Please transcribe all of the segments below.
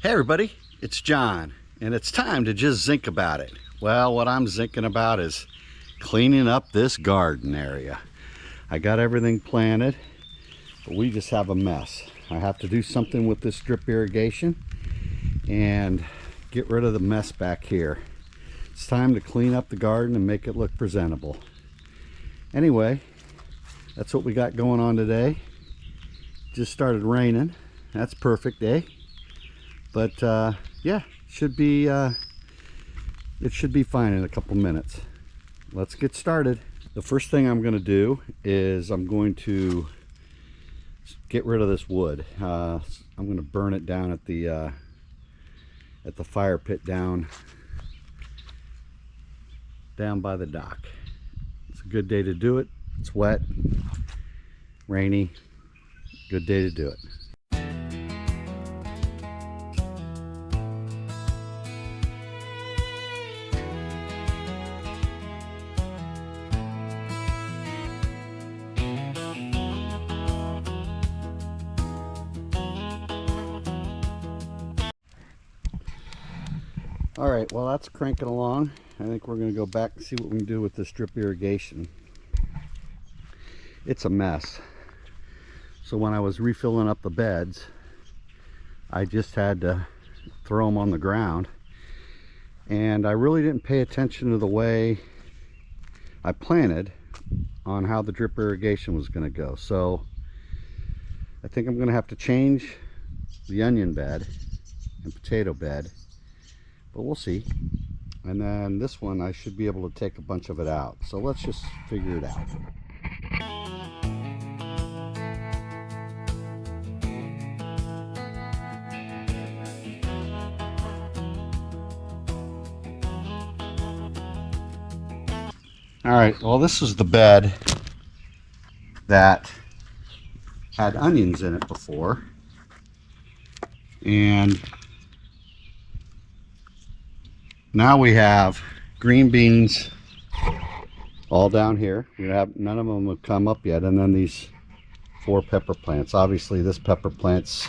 Hey everybody, it's John, and it's time to just zinc about it. Well, what I'm zinking about is cleaning up this garden area. I got everything planted, but we just have a mess. I have to do something with this drip irrigation and get rid of the mess back here. It's time to clean up the garden and make it look presentable. Anyway, that's what we got going on today. Just started raining. That's perfect, eh? But yeah, it should be fine in a couple minutes. Let's get started. The first thing I'm going to do is I'm going to get rid of this wood. I'm going to burn it down at the fire pit down by the dock. It's a good day to do it. It's wet, rainy. Good day to do it. All right, well, that's cranking along. I think we're going to go back and see what we can do with this drip irrigation. It's a mess. So when I was refilling up the beds, I just had to throw them on the ground. And I really didn't pay attention to the way I planted on how the drip irrigation was going to go. So I think I'm going to have to change the onion bed and potato bed. But we'll see. And then this one, I should be able to take a bunch of it out. So let's just figure it out. All right, well, this is the bed that had onions in it before. And now we have green beans all down here. None of them have come up yet. And then these 4 pepper plants. Obviously this pepper plants,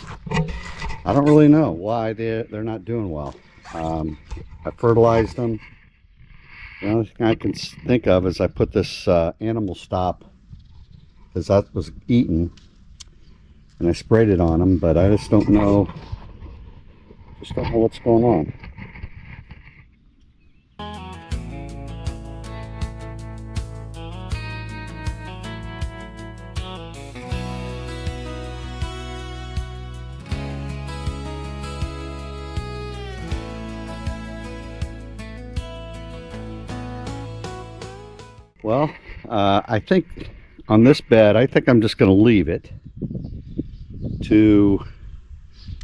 I don't really know why they're not doing well. I fertilized them. The only thing I can think of is I put this animal stop, because that was eaten, and I sprayed it on them, but I just don't know what's going on. Well, I think on this bed, I think I'm just going to leave it to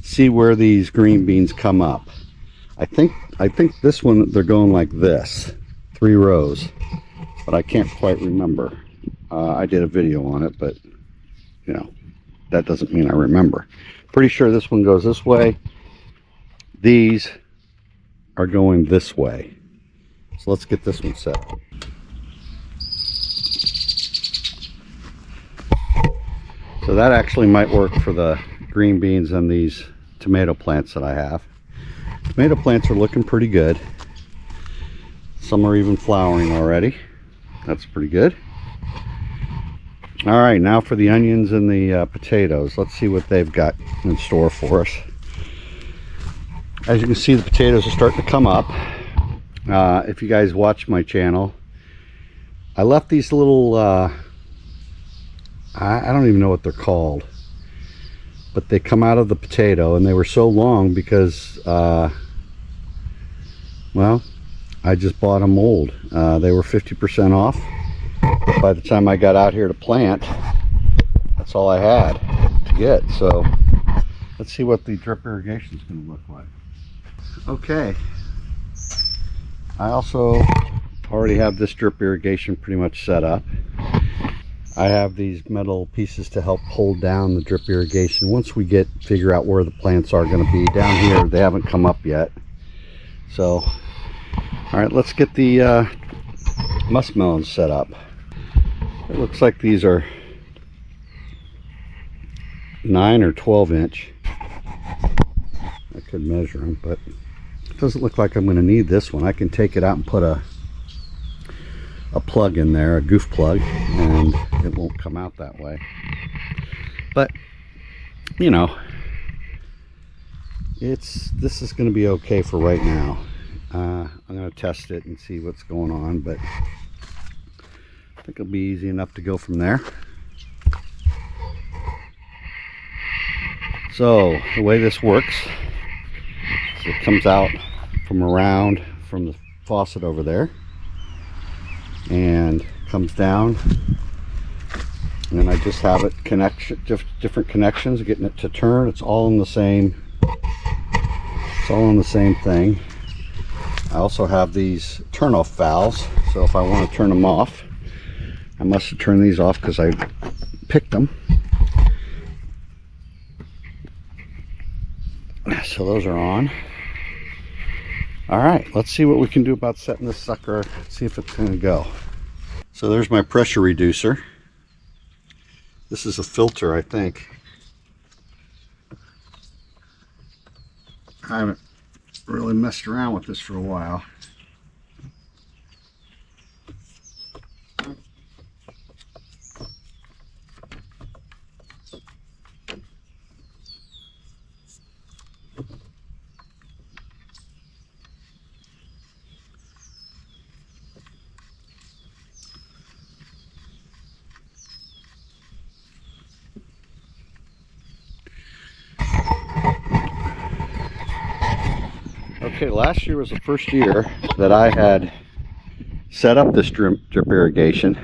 see where these green beans come up. I think this one, they're going like this, 3 rows, but I can't quite remember. I did a video on it, but you know, that doesn't mean I remember. Pretty sure this one goes this way. These are going this way. So let's get this one set up. So that actually might work for the green beans and these tomato plants that I have. Tomato plants are looking pretty good. Some are even flowering already. That's pretty good. All right, now for the onions and the potatoes. Let's see what they've got in store for us. As you can see, the potatoes are starting to come up. If you guys watch my channel, I left these little I don't even know what they're called, but they come out of the potato, and they were so long because well, I just bought them old. They were 50% off. By the time I got out here to plant, that's all I had to get. So let's see what the drip irrigation is going to look like. Okay, I also already have this drip irrigation pretty much set up. I have these metal pieces to help hold down the drip irrigation. Once we figure out where the plants are going to be down here, they haven't come up yet. So, all right, let's get the muskmelons set up. It looks like these are 9 or 12 inch. I could measure them, but it doesn't look like I'm going to need this one. I can take it out and put a plug in there, a goof plug, and it won't come out that way. But you know, this is going to be okay for right now. I'm going to test it and see what's going on, but I think it'll be easy enough to go from there. So the way this works is it comes out from the faucet over there and comes down, and then I just have it different connections, getting it to turn. It's all in the same thing. I also have these turn off valves, so if I want to turn them off, I must have turned these off because I picked them. So those are on. All right, let's see what we can do about setting this sucker, see if it's going to go. So there's my pressure reducer. This is a filter, I think. I haven't really messed around with this for a while. Okay, last year was the first year that I had set up this drip irrigation,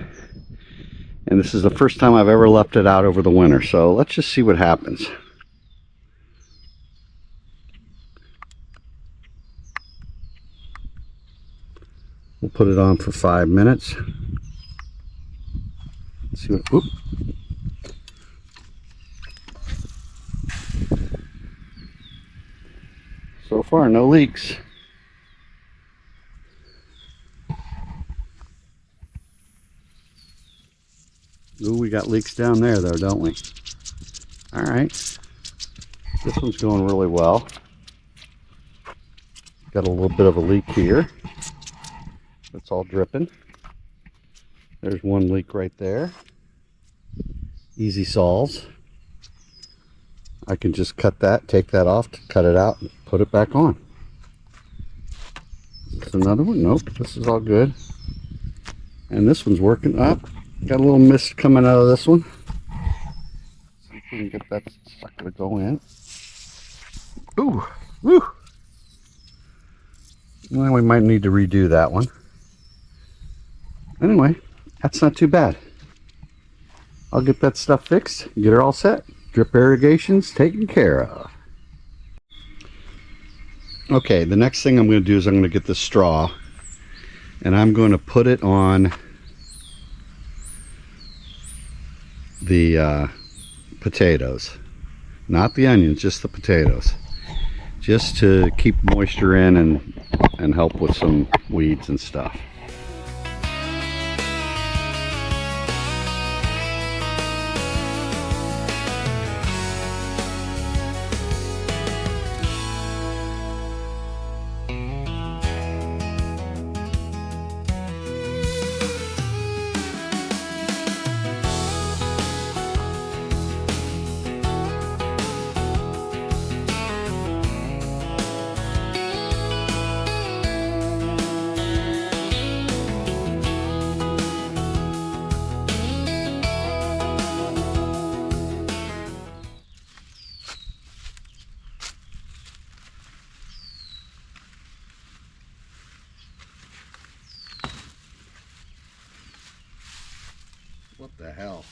and this is the first time I've ever left it out over the winter. So let's just see what happens. We'll put it on for 5 minutes. Let's see what. Oop. So far, no leaks. Ooh, we got leaks down there though, don't we? All right. This one's going really well. Got a little bit of a leak here. It's all dripping. There's one leak right there. Easy solves. I can just cut that, take that off, cut it out, and put it back on. There's another one. Nope, this is all good. And this one's working up. Got a little mist coming out of this one. See if we can get that sucker to go in. Ooh, woo! Well, we might need to redo that one. Anyway, that's not too bad. I'll get that stuff fixed, get her all set. Drip irrigation's taken care of. Okay, the next thing I'm going to do is I'm going to get the straw, and I'm going to put it on the potatoes. Not the onions, just the potatoes. Just to keep moisture in and help with some weeds and stuff. What the hell?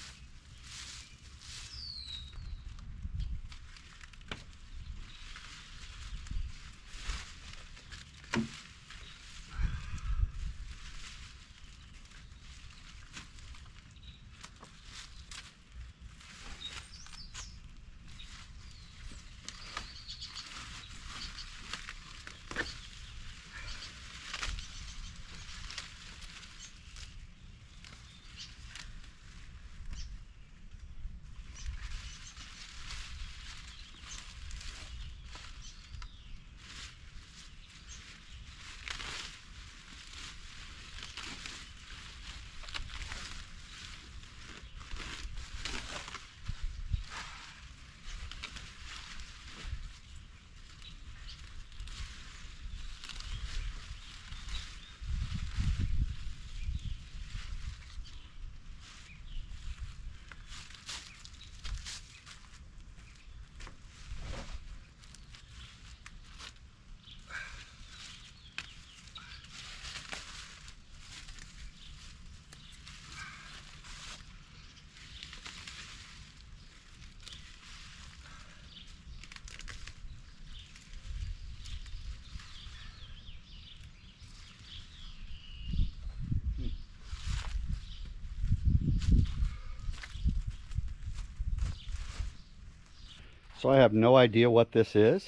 So I have no idea what this is.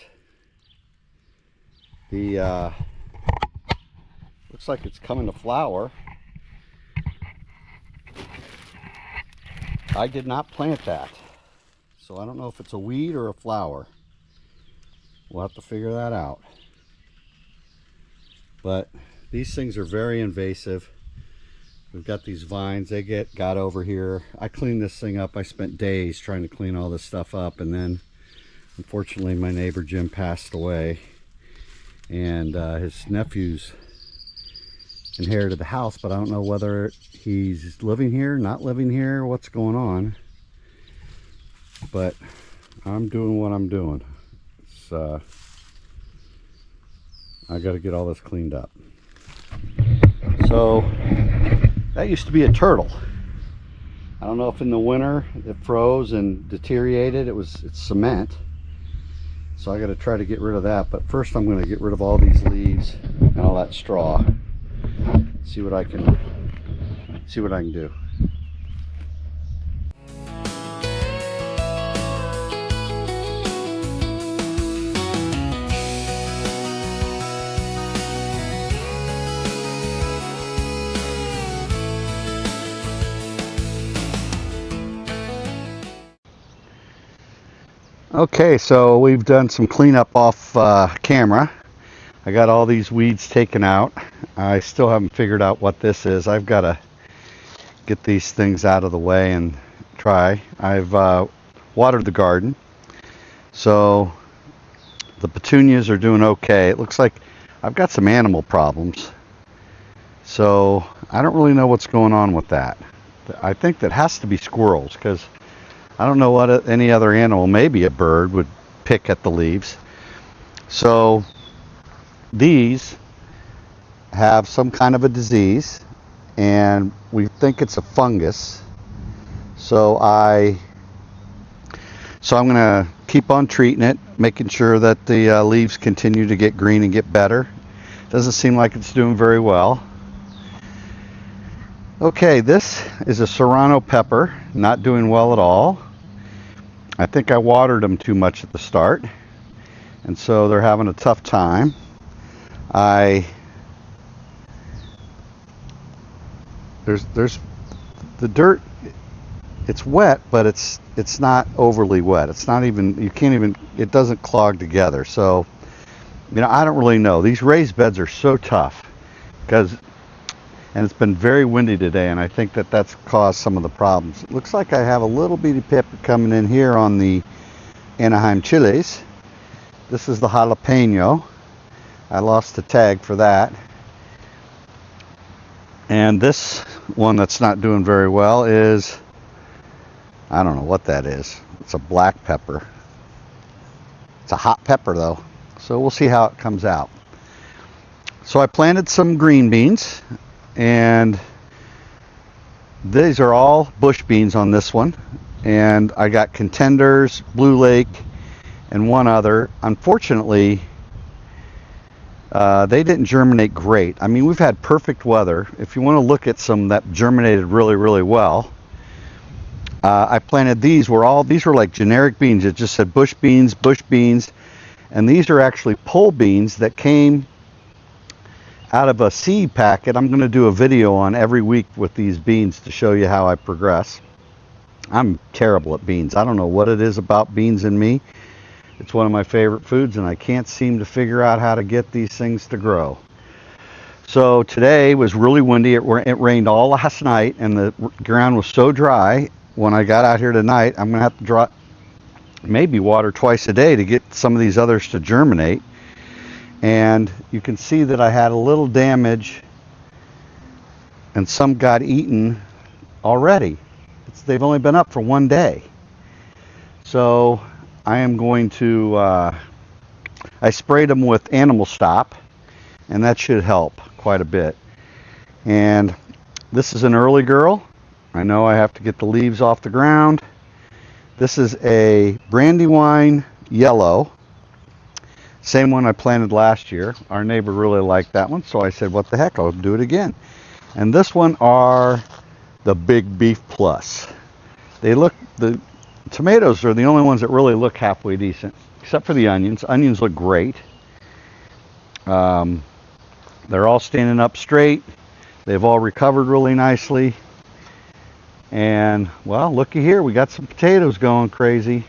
The looks like it's coming to flower. I did not plant that, so I don't know if it's a weed or a flower. We'll have to figure that out. But these things are very invasive. We've got these vines, they got over here. I cleaned this thing up. I spent days trying to clean all this stuff up, and then unfortunately my neighbor Jim passed away, and his nephews inherited the house, but I don't know whether he's living here, not living here, what's going on. But I'm doing what I'm doing. It's, I got to get all this cleaned up. So that used to be a turtle. I don't know if in the winter it froze and deteriorated. It's cement. So I got to try to get rid of that. But first I'm going to get rid of all these leaves and all that straw. See what I can do. Okay, so we've done some cleanup off camera. I got all these weeds taken out. I still haven't figured out what this is. I've got to get these things out of the way and try. I've watered the garden, so the petunias are doing okay. It looks like I've got some animal problems, so I don't really know what's going on with that. I think that has to be squirrels, because I don't know what any other animal, maybe a bird, would pick at the leaves. So these have some kind of a disease, and we think it's a fungus. So I'm going to keep on treating it, making sure that the leaves continue to get green and get better. Doesn't seem like it's doing very well. Okay, this is a serrano pepper, not doing well at all. I think I watered them too much at the start, and so they're having a tough time. There's the dirt. It's wet, but it's not overly wet. It's not even, you can't even, it doesn't clog together. So, you know, I don't really know. These raised beds are so tough and it's been very windy today, and I think that that's caused some of the problems. It looks like I have a little bitty pepper coming in here on the Anaheim chilies. This is the jalapeno. I lost the tag for that. And this one that's not doing very well is, I don't know what that is. It's a black pepper. It's a hot pepper though. So we'll see how it comes out. So I planted some green beans, and these are all bush beans on this one. And I got Contenders, Blue Lake, and one other. Unfortunately, they didn't germinate great. I mean, we've had perfect weather. If you want to look at some that germinated really, really well, I planted these. These were like generic beans. It just said bush beans, and these are actually pole beans that came out of a seed packet. I'm going to do a video on every week with these beans to show you how I progress. I'm terrible at beans. I don't know what it is about beans in me. It's one of my favorite foods, and I can't seem to figure out how to get these things to grow. So today was really windy. It rained all last night, and the ground was so dry. When I got out here tonight, I'm going to have to maybe water twice a day to get some of these others to germinate. And you can see that I had a little damage, and some got eaten already. They've only been up for one day. So I am going to, I sprayed them with animal stop, and that should help quite a bit. And this is an early girl. I know I have to get the leaves off the ground. This is a Brandywine yellow. Same one I planted last year. Our neighbor really liked that one, so I said, what the heck, I'll do it again. And this one are the Big Beef Plus. They look, the tomatoes are the only ones that really look halfway decent, except for the onions. Onions look great. They're all standing up straight. They've all recovered really nicely. And, well, looky here, we got some potatoes going crazy.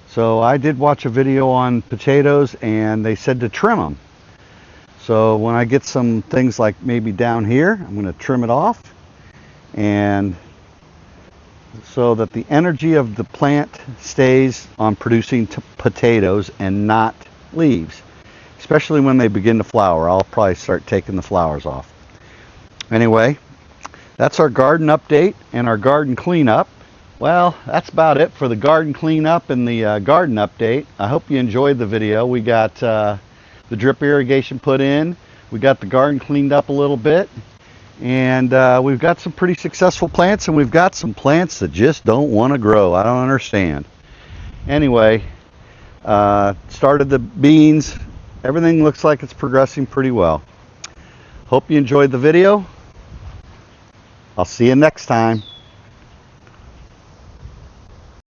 So I did watch a video on potatoes, and they said to trim them. So when I get some things like maybe down here, I'm going to trim it off, and so that the energy of the plant stays on producing potatoes and not leaves, especially when they begin to flower. I'll probably start taking the flowers off. Anyway, that's our garden update and our garden cleanup. Well, that's about it for the garden cleanup and the garden update. I hope you enjoyed the video. We got the drip irrigation put in. We got the garden cleaned up a little bit. And we've got some pretty successful plants, and we've got some plants that just don't want to grow. I don't understand. Anyway, started the beans. Everything looks like it's progressing pretty well. Hope you enjoyed the video. I'll see you next time.